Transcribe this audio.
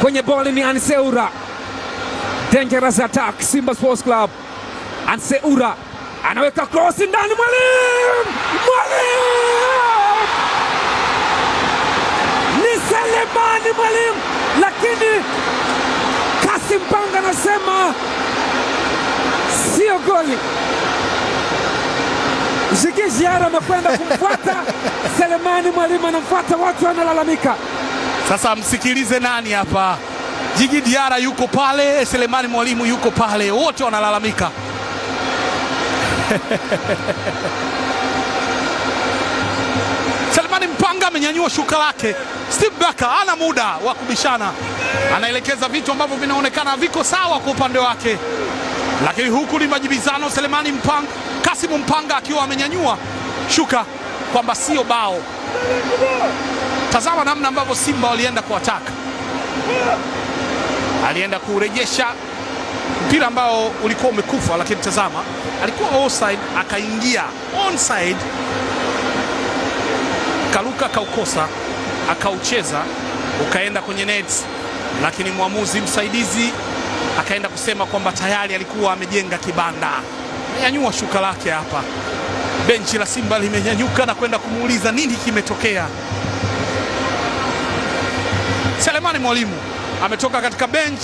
kwenye boli ni Anseura. Dangerous attack Simba Sports Club. Anseura anaweka cross ndani, Mwalimu ni Selemani Mwalimu, lakini Kassim Mpanga anasema sio goli. Djigui Diarra amekwenda kumfuata Selemani Mwalimu anamfuata, watu wanalalamika. Sasa msikilize nani hapa? Djigui Diarra yuko pale, Selemani Mwalimu yuko pale, wote wanalalamika. Selemani Mpanga amenyanyua shuka lake. Steve Barker ana muda wa kubishana, anaelekeza vitu ambavyo vinaonekana viko sawa kwa upande wake, lakini huku ni majibizano. Selemani Mpanga, Kassim Mpanga akiwa amenyanyua shuka kwamba sio bao. Tazama namna ambavyo Simba walienda kuataka, alienda kurejesha mpira ambao ulikuwa umekufa, lakini tazama, alikuwa offside akaingia onside, kaluka kaukosa, akaucheza ukaenda kwenye net, lakini mwamuzi msaidizi akaenda kusema kwamba tayari alikuwa amejenga kibanda. Nyanyua shuka lake hapa, benchi la Simba limenyanyuka na kwenda kumuuliza nini kimetokea. Selemani Mwalimu ametoka katika bench